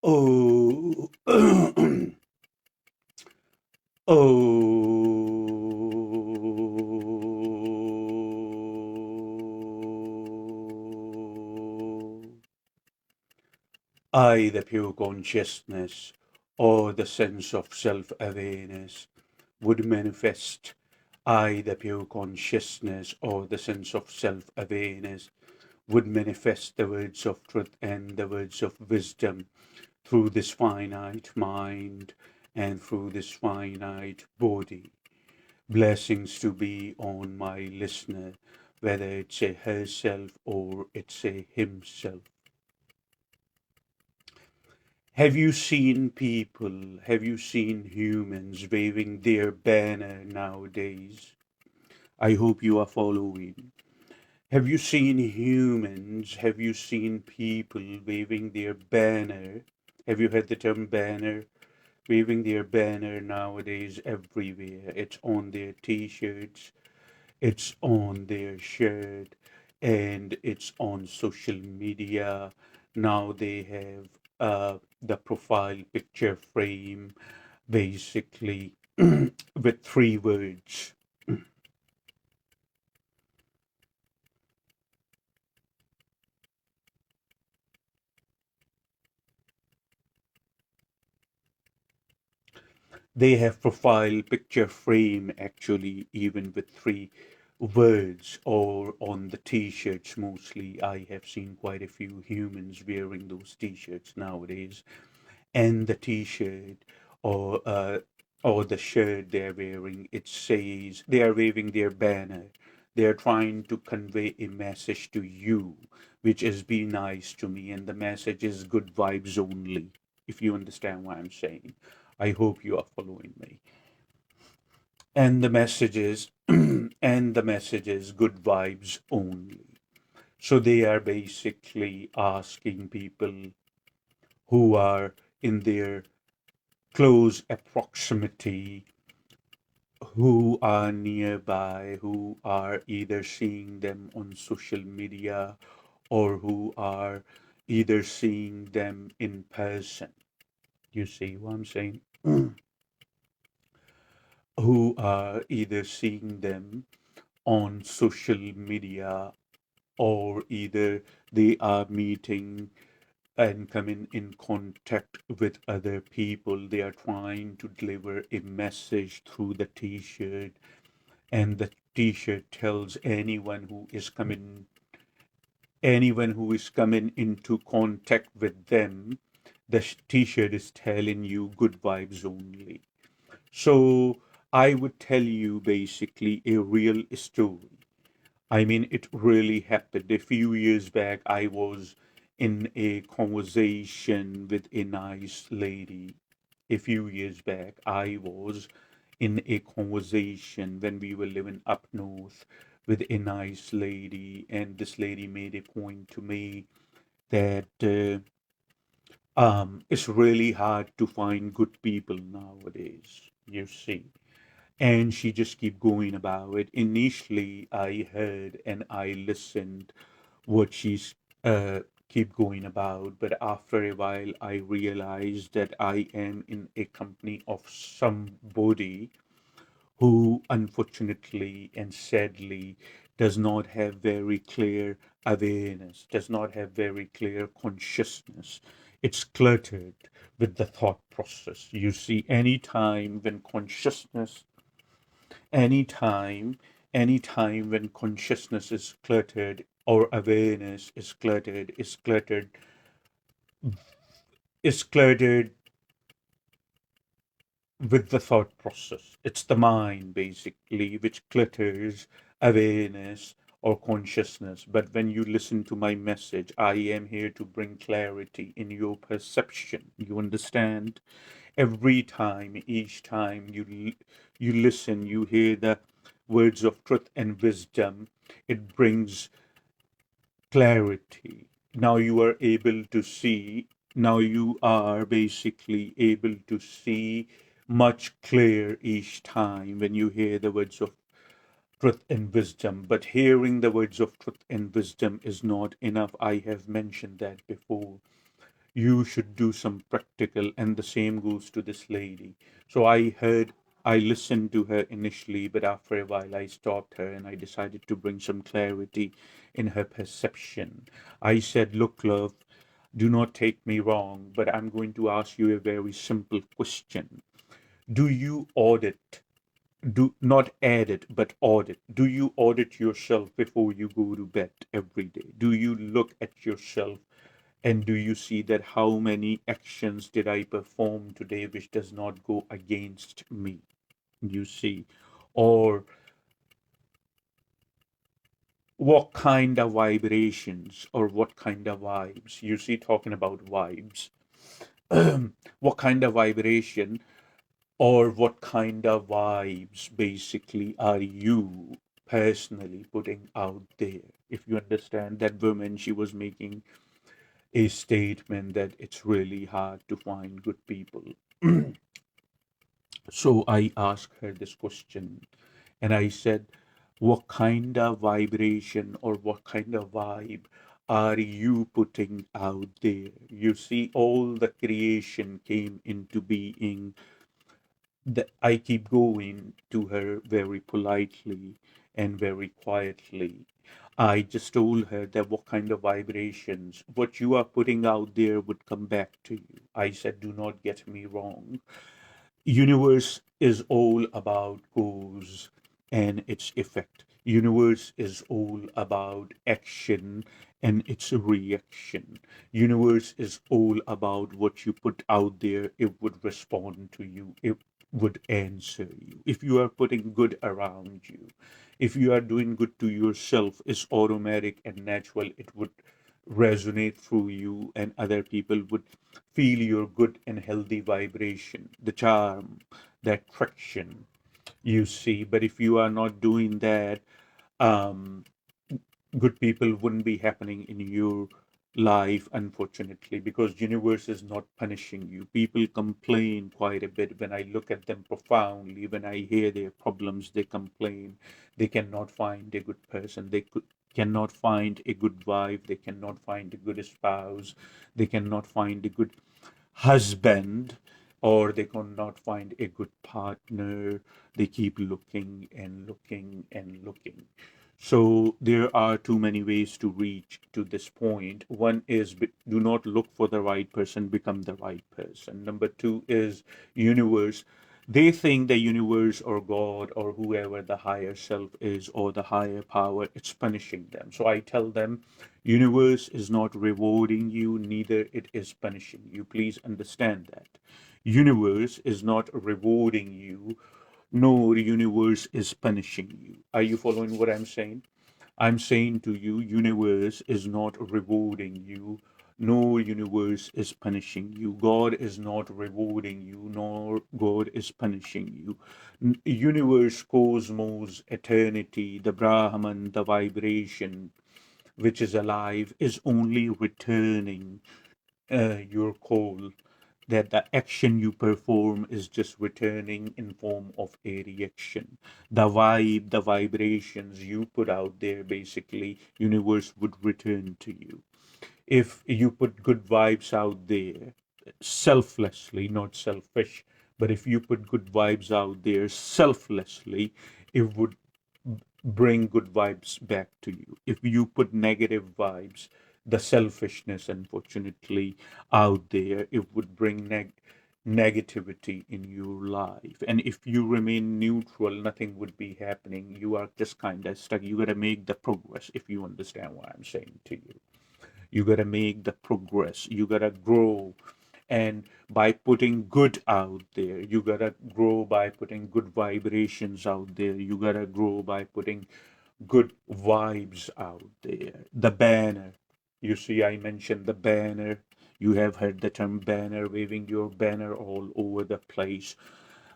Oh, oh, I, the pure consciousness, or the sense of self-awareness, would manifest. I, the pure consciousness, or the sense of self-awareness, would manifest the words of truth and the words of wisdom through this finite mind and through this finite body. Blessings to be on my listener, whether it's a herself or it's a himself. Have you seen people, have you seen humans waving their banner nowadays? I hope you are following. Have you seen humans, have you seen people waving their banner? Have you heard the term banner? Waving their banner nowadays everywhere. It's on their t-shirts, it's on their shirt, and it's on social media. Now they have the profile picture frame basically with three words. They have profile picture frame actually even with three words, or on the t-shirts mostly. I have seen quite a few humans wearing those t-shirts nowadays, and the t-shirt or uh, or the shirt they're wearing, it says they are waving their banner. They are trying to convey a message to you, which is be nice to me, and the message is good vibes only. If you understand what I'm saying, I hope you are following me. And the message is and the message is good vibes only. So they are basically asking people who are in their close proximity, who are nearby, who are either seeing them on social media or who are either seeing them in person. You see what I'm saying? Who are either seeing them on social media or either they are meeting and coming in contact with other people. They are trying to deliver a message through the t-shirt, and the t-shirt tells anyone who is coming into contact with them, the t-shirt is telling you good vibes only. So I would tell you basically a real story. I mean, it really happened. A few years back, I was in a conversation with a nice lady. A few years back, I was in a conversation when we were living up north with a nice lady, and this lady made a point to me that it's really hard to find good people nowadays, you see. And she just keep going about it. Initially, I heard and I listened what she's keep going about, but after a while, I realized that I am in a company of somebody who, unfortunately and sadly, does not have very clear awareness, does not have very clear consciousness. It's cluttered with the thought process. You see, anytime when consciousness anytime anytime when consciousness is cluttered or awareness is cluttered with the thought process. It's the mind basically which clutters awareness or consciousness. But when you listen to my message, I am here to bring clarity in your perception. You understand? Every time, each time you listen, you hear the words of truth and wisdom, it brings clarity. Now you are able to see, now you are basically able to see much clearer each time when you hear the words of truth and wisdom. But hearing the words of truth and wisdom is not enough. I have mentioned that before. you should do some practical, and the same goes to this lady. So I listened to her initially, but after a while I stopped her and I decided to bring some clarity in her perception. I said, look, love, do not take me wrong, but I'm going to ask you a very simple question. Do you audit? Do not edit, but audit. Do you audit yourself before you go to bed every day? Do you look at yourself and do you see that how many actions did I perform today which does not go against me? You see, or what kind of vibrations or what kind of vibes? You see, talking about vibes, what kind of vibration or what kind of vibes basically are you personally putting out there? If you understand that woman, she was making a statement that it's really hard to find good people. So I asked her this question and I said, what kind of vibration or what kind of vibe are you putting out there? You see, all the creation came into being. That I keep going to her very politely and very quietly. I just told her that what kind of vibrations, what you are putting out there would come back to you. I said, do not get me wrong. Universe is all about cause and its effect. Universe is all about action and its reaction. Universe is all about what you put out there, it would respond to you, it would answer you. If you are putting good around you, if you are doing good to yourself, it's automatic and natural, it would resonate through you and other people would feel your good and healthy vibration, the charm, the attraction, you see. But if you are not doing that, um, good people wouldn't be happening in your life, unfortunately, because universe is not punishing you. People complain quite a bit. When I look at them profoundly, when I hear their problems, they complain. They cannot find a good person. Cannot find a good wife. They cannot find a good spouse. They cannot find a good husband, or they cannot find a good partner. They keep looking and looking and looking. So there are too many ways to reach to this point. One is do not look for the right person, become the right person. Number two is universe. They think the universe or God or whoever the higher self is or the higher power, it's punishing them. So I tell them, universe is not rewarding you, neither it is punishing you. Please understand that. Universe is not rewarding you, nor universe is punishing you. Are you following what I'm saying? I'm saying to you, universe is not rewarding you, nor universe is punishing you. God is not rewarding you, nor God is punishing you. Universe, cosmos, eternity, the Brahman, the vibration which is alive, is only returning your call, that the action you perform is just returning in form of a reaction. The vibe, the vibrations you put out there, basically universe would return to you. If you put good vibes out there selflessly, not selfish, but if you put good vibes out there selflessly, it would bring good vibes back to you. If you put negative vibes, the selfishness, unfortunately, out there, it would bring negativity in your life. And if you remain neutral, nothing would be happening. You are just kind of stuck. You got to make the progress, if you understand what I'm saying to you. You got to make the progress. You got to grow. And by putting good out there, you got to grow by putting good vibrations out there. You got to grow by putting good vibes out there. The banner. You see, I mentioned the banner. You have heard the term banner, waving your banner all over the place.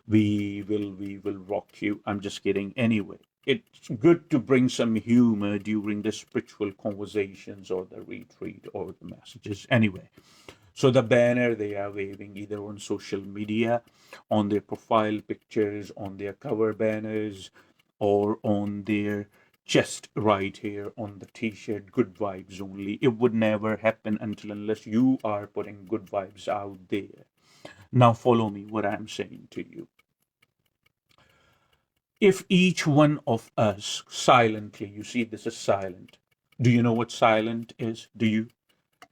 We will rock you. I'm just kidding. Anyway, it's good to bring some humor during the spiritual conversations or the retreat or the messages. Anyway, so the banner they are waving either on social media, on their profile pictures, on their cover banners, or on their just right here on the t-shirt, good vibes only. It would never happen until unless you are putting good vibes out there. Now follow me what I'm saying to you. If each one of us silently, you see this is silent. Do you know what silent is? Do you?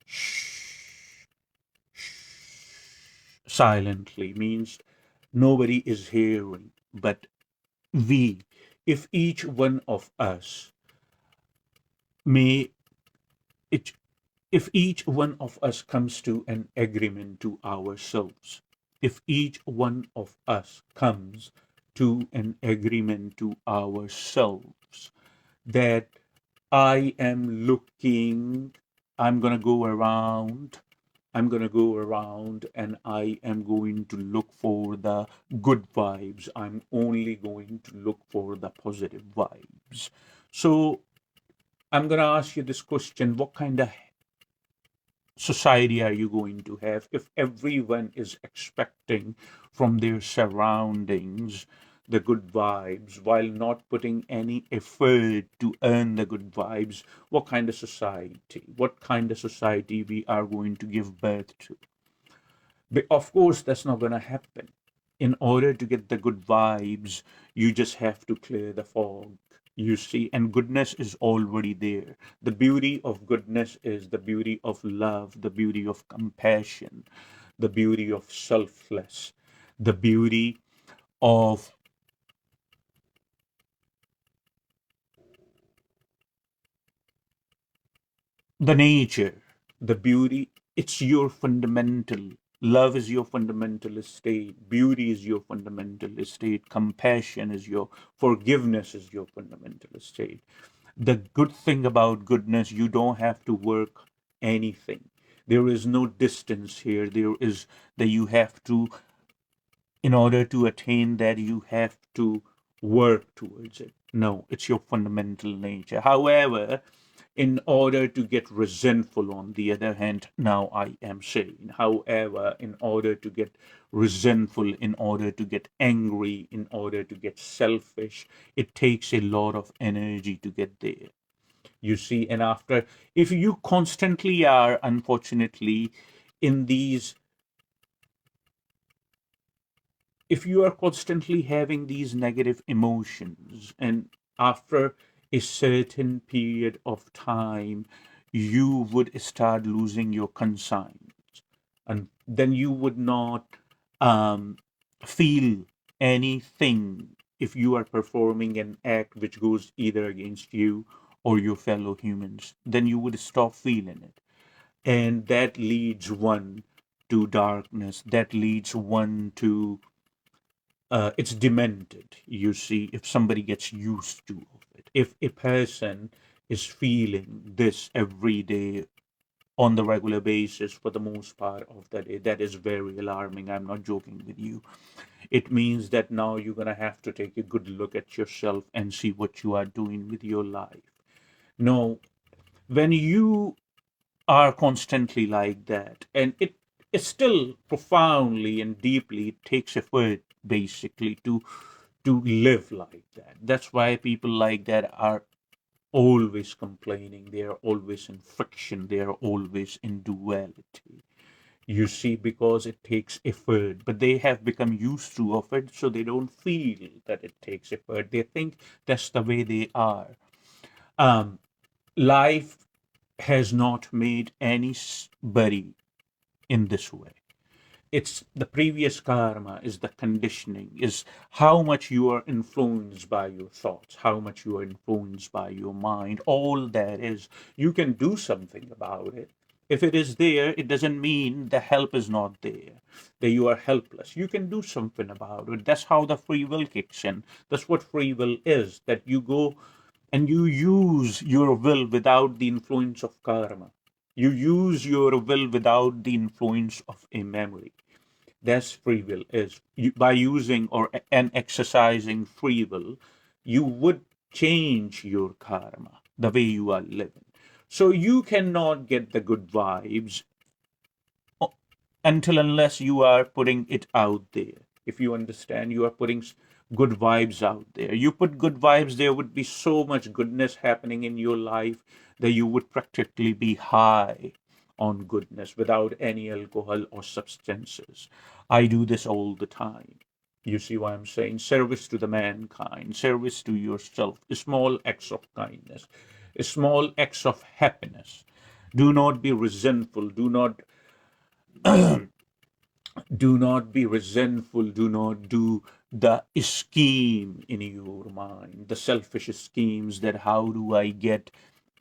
Shh. Silently means nobody is hearing, but we, if each one of us may, it, if each one of us comes to an agreement to ourselves, if each one of us comes to an agreement to ourselves that I am looking, I'm going to go around, I'm going to go around and I am going to look for the good vibes. I'm only going to look for the positive vibes. So I'm going to ask you this question: what kind of society are you going to have if everyone is expecting from their surroundings the good vibes while not putting any effort to earn the good vibes? What kind of society, what kind of society we are going to give birth to? But of course that's not going to happen. In order to get the good vibes, you just have to clear the fog, you see, and goodness is already there. The beauty of goodness is the beauty of love, the beauty of compassion, the beauty of selfless, the beauty of the nature, the beauty. It's your fundamental. Love is your fundamental state. Beauty is your fundamental state. Compassion is your, forgiveness is your fundamental state. The good thing about goodness, you don't have to work anything. There is no distance here. There is that you have to, in order to attain that, you have to work towards it. No, it's your fundamental nature. However, in order to get resentful, on the other hand, now I am saying, however, in order to get resentful, in order to get angry, in order to get selfish, it takes a lot of energy to get there, you see. And after, if you constantly are, unfortunately, in these, if you are constantly having these negative emotions, and after a certain period of time you would start losing your conscience, and then you would not um, feel anything if you are performing an act which goes either against you or your fellow humans. Then you would stop feeling it, and that leads one to darkness, that leads one to it's demented, you see, if somebody gets used to it. If a person is feeling this every day on the regular basis for the most part of the day, that is very alarming. I'm not joking with you. It means that now you're going to have to take a good look at yourself and see what you are doing with your life. No, when you are constantly like that, and it still profoundly and deeply takes effort basically to live like that. That's why people like that are always complaining, they are always in friction, they are always in duality, you see, because it takes effort, but they have become used to of it, so they don't feel that it takes effort. They think that's the way they are. um Life has not made anybody in this way. It's the previous karma, is the conditioning, is how much you are influenced by your thoughts, how much you are influenced by your mind. All that is, you can do something about it. If it is there, it doesn't mean the help is not there, that you are helpless. You can do something about it. That's how the free will kicks in. That's what free will is, that you go and you use your will without the influence of karma. You use your will without the influence of a memory. That's free will is. By using or and exercising free will, you would change your karma, the way you are living. So you cannot get the good vibes until unless you are putting it out there. If you understand, you are putting good vibes out there. You put good vibes, there would be so much goodness happening in your life that you would practically be high on goodness without any alcohol or substances. I do this all the time. You see what I'm saying? Service to the mankind, service to yourself, small acts of kindness, small acts of happiness. Do not be resentful. Do not be resentful. Do not do the scheme in your mind, the selfish schemes that how do I get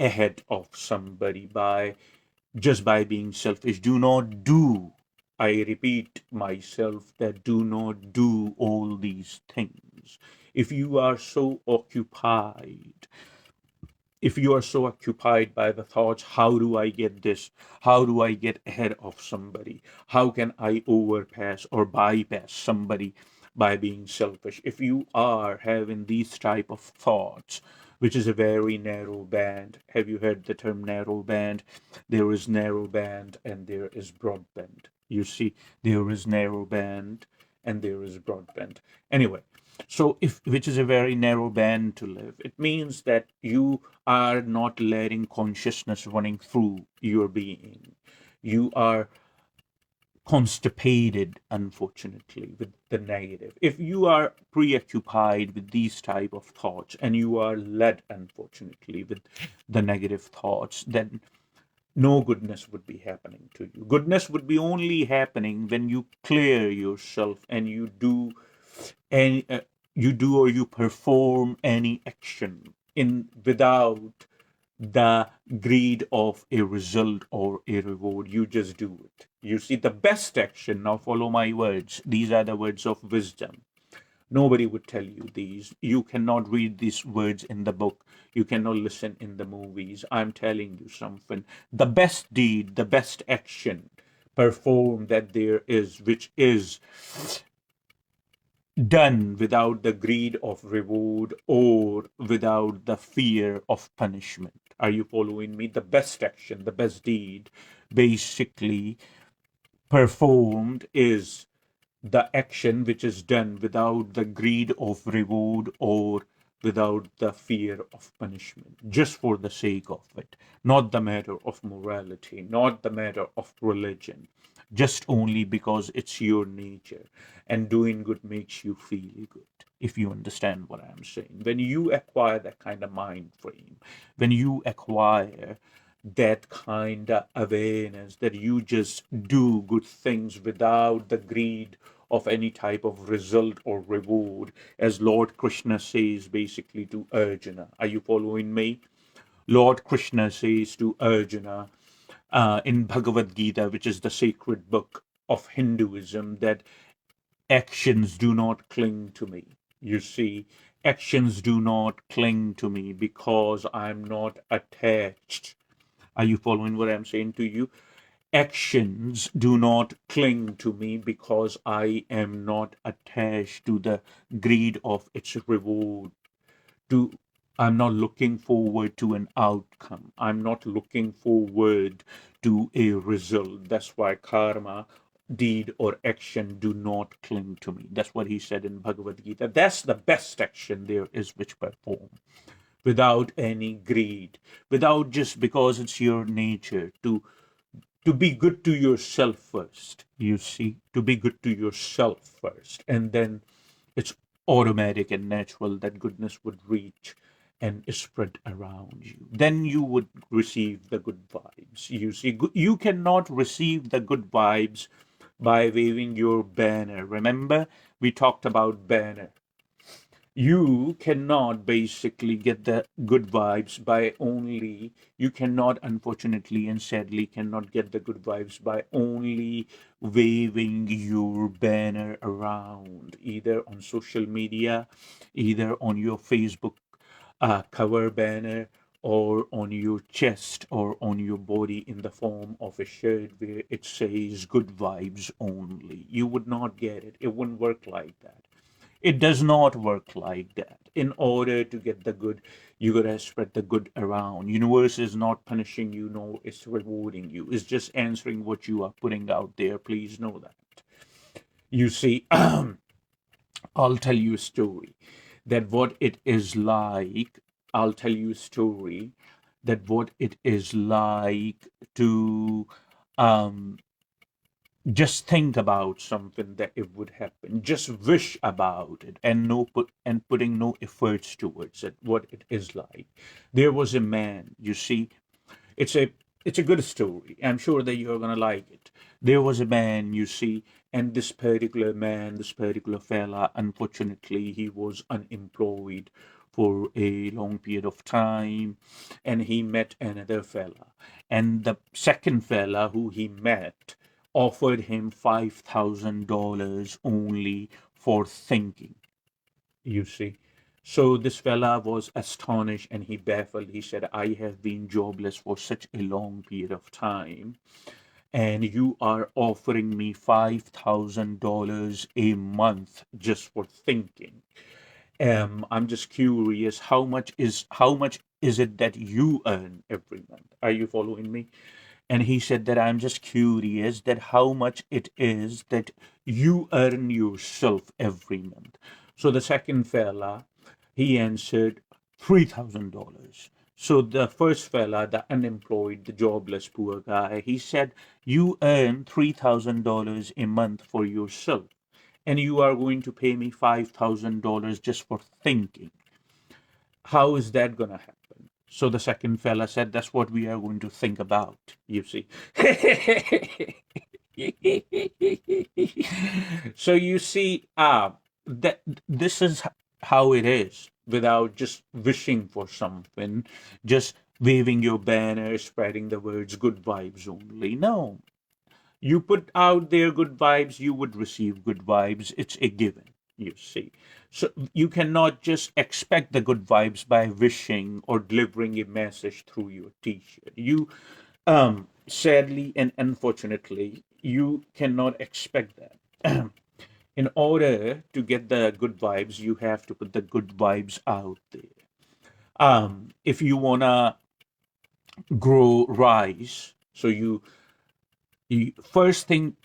ahead of somebody by just by being selfish. Do not do, I repeat myself, that do not do all these things. If you are so occupied, if you are so occupied by the thoughts, how do I get this? How do I get ahead of somebody? How can I overpass or bypass somebody by being selfish? If you are having these type of thoughts, which is a very narrow band, have you heard the term narrow band? There is narrow band and there is broadband. You see, there is narrow band and there is broadband. Anyway, so if which is a very narrow band to live, it means that you are not letting consciousness running through your being. You are constipated, unfortunately, with the negative. If you are preoccupied with these type of thoughts and you are led, unfortunately, with the negative thoughts, then no goodness would be happening to you. Goodness would be only happening when you clear yourself and any you do or you perform any action in without the greed of a result or a reward. You just do it. You see, the best action, now follow my words, these are the words of wisdom. Nobody would tell you these. You cannot read these words in the book. You cannot listen in the movies. I'm telling you something. The best deed, the best action performed that there is, which is done without the greed of reward or without the fear of punishment. Are you following me? The best action, the best deed, basically performed is the action which is done without the greed of reward or without the fear of punishment, just for the sake of it, not the matter of morality, not the matter of religion, just only because it's your nature and doing good makes you feel good. If you understand what I'm saying, when you acquire that kind of mind frame, when you acquire that kind of awareness that you just do good things without the greed of any type of result or reward, as Lord Krishna says basically to Arjuna. Are you following me? Lord Krishna says to Arjuna in Bhagavad Gita, which is the sacred book of Hinduism, that actions do not cling to me. You see, actions do not cling to me because I'm not attached. Are you following what I'm saying to you? Actions do not cling to me because I am not attached to the greed of its reward. To I'm not looking forward to an outcome. I'm not looking forward to a result. That's why karma, deed or action do not cling to me. That's what he said in Bhagavad Gita. That's the best action there is which perform without any greed, without just because it's your nature to be good to yourself first. You see, to be good to yourself first, and then it's automatic and natural that goodness would reach and spread around you. Then you would receive the good vibes. You see, you cannot receive the good vibes by waving your banner. Remember, we talked about banner. You cannot basically get the good vibes by only, you cannot, unfortunately and sadly, cannot get the good vibes by only waving your banner around, either on social media, either on your Facebook cover banner, or on your chest or on your body in the form of a shirt where it says good vibes only. You would not get it. It wouldn't work like that. It does not work like that. In order to get the good, you gotta spread the good around. Universe is not punishing you, no, it's rewarding you. It's just answering what you are putting out there. Please know that. You see, I'll tell you a story that what it is like. I'll tell you a story that what it is like to um, just think about something that it would happen, just wish about it, and putting no efforts towards it. What it is like. There was a man. You see, it's a it's a good story. I'm sure that you're gonna like it. There was a man, you see, and this particular man, this particular fella, unfortunately, he was unemployed for a long period of time, and he met another fella, and the second fella who he met offered him $5,000 only for thinking, you see. So this fella was astonished and he baffled. He said, I have been jobless for such a long period of time, and you are offering me $5,000 a month just for thinking. I'm just curious, how much is it that you earn every month? Are you following me? And he said that I'm just curious that how much it is that you earn yourself every month. So the second fella, he answered $3,000. So the first fella, the unemployed, the jobless poor guy, he said, you earn $3,000 a month for yourself, and you are going to pay me $5,000 just for thinking. How is that going to happen? So the second fella said, that's what we are going to think about, you see. So you see, that this is how it is without just wishing for something, just waving your banner, spreading the words good vibes only. No, you put out there good vibes, you would receive good vibes. It's a given, you see. So you cannot just expect the good vibes by wishing or delivering a message through your t-shirt. You sadly and unfortunately, you cannot expect that. In order to get the good vibes, you have to put the good vibes out there. If you wanna grow rice, so you first thing,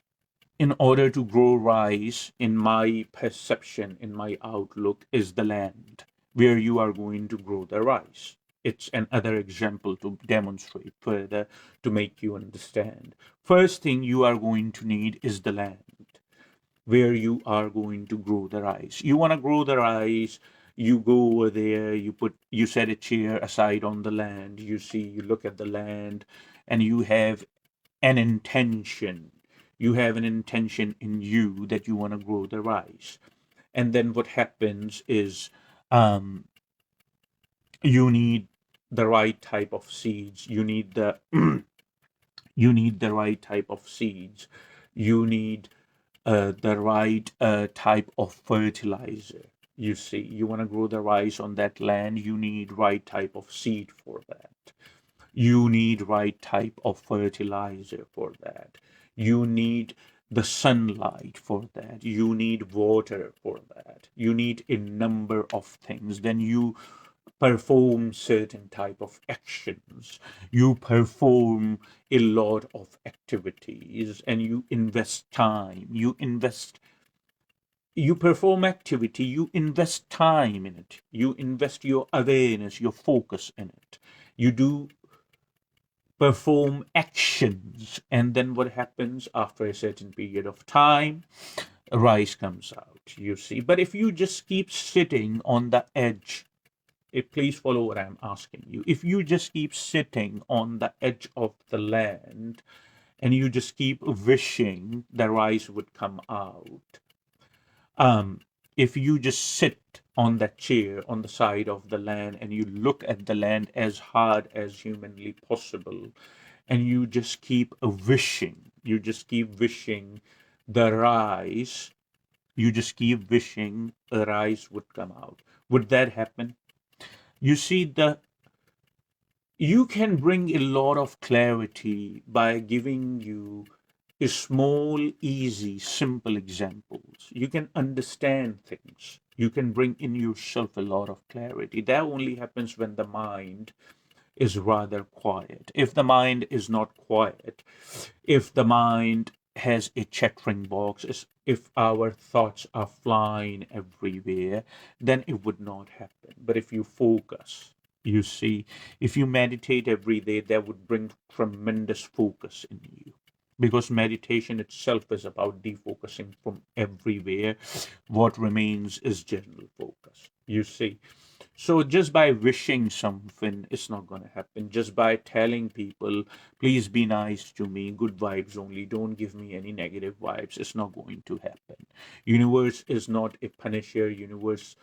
in order to grow rice, in my perception, in my outlook, is the land where you are going to grow the rice. It's another example to demonstrate further, to make you understand. First thing you are going to need is the land where you are going to grow the rice. You want to grow the rice, you go over there, you set a chair aside on the land, you see, you look at the land, and an intention. You have an intention in you that you want to grow the rice. And then what happens is, um, you need the right type of seeds. You need the you need the right type of seeds. You need the right type of fertilizer. You see, you want to grow the rice on that land. You need right type of seed for that. You need right type of fertilizer for that. You need the sunlight for that. You need water for that. You need a number of things. Then you perform certain type of actions. You perform a lot of activities and you invest time. You perform activity, you invest time in it. You invest your awareness, your focus in it. You do perform actions, and then what happens after a certain period of time? Rice comes out, you see. But if you just keep sitting on the edge, please follow what I'm asking you. If you just keep sitting on the edge of the land and you just keep wishing the rice would come out, um, if you just sit on that chair on the side of the land and you look at the land as hard as humanly possible, and you just keep wishing the rice, you just keep wishing the rice would come out. Would that happen? You see, you can bring a lot of clarity by giving you a small, easy, simple examples. You can understand things. You can bring in yourself a lot of clarity. That only happens when the mind is rather quiet. If the mind is not quiet, if the mind has a chattering box. If our thoughts are flying everywhere, then it would not happen. But if you focus, you see, if you meditate every day, that would bring tremendous focus in you. Because meditation itself is about defocusing from everywhere. What remains is general focus. You see, so just by wishing something, it's not going to happen. Just by telling people, please be nice to me, good vibes only, don't give me any negative vibes, it's not going to happen. Universe is not a punisher. Universe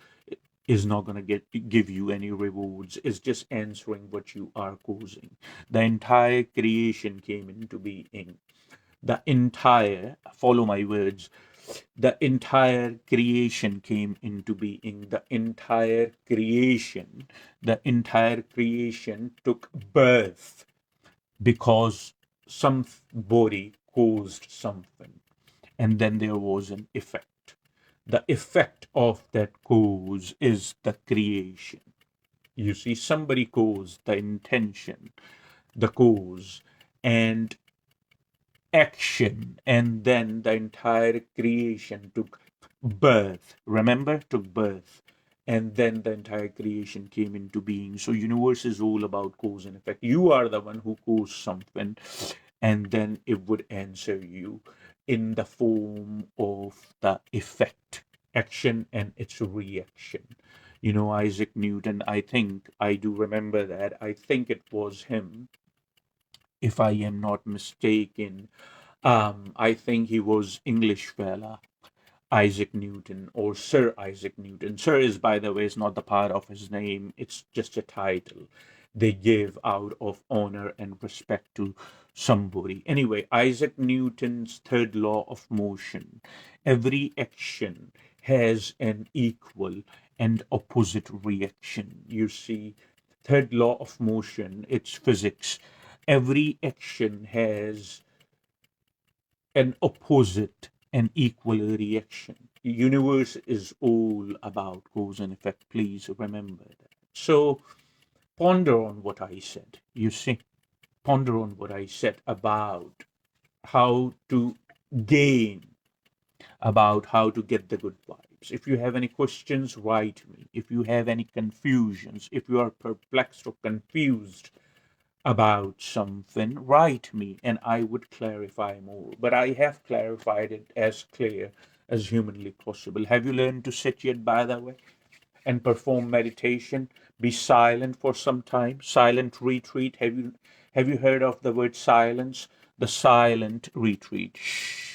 is not going to give you any rewards. It's just answering what you are causing. The entire creation came into being. The entire, follow my words, the entire creation came into being. The entire creation took birth because somebody caused something, and then there was an effect. The effect of that cause is the creation. You see, somebody caused the intention, the cause, and action, and then the entire creation took birth. Remember, took birth, and then the entire creation came into being. So universe is all about cause and effect. You are the one who caused something, and then it would answer you in the form of the effect, action, and its reaction. Isaac Newton, I think I do remember that. I think it was him, if I am not mistaken. I think he was English fella, Isaac Newton, or Sir Isaac Newton. Sir is, by the way, is not the part of his name. It's just a title they give out of honor and respect to somebody. Anyway, Isaac Newton's third law of motion. Every action has an equal and opposite reaction. You see, third law of motion, it's physics. Every action has an opposite and equal reaction. The universe is all about cause and effect. Please remember that. So ponder on what I said. You see, ponder on what I said about how to gain, about how to get the good vibes. If you have any questions, write me. If you have any confusions, if you are perplexed or confused about something, write me and I would clarify more. But I have clarified it as clear as humanly possible. Have you learned to sit yet, by the way, and perform meditation? Be silent for some time. Silent retreat. Have you heard of the word silence? The silent retreat. Shh.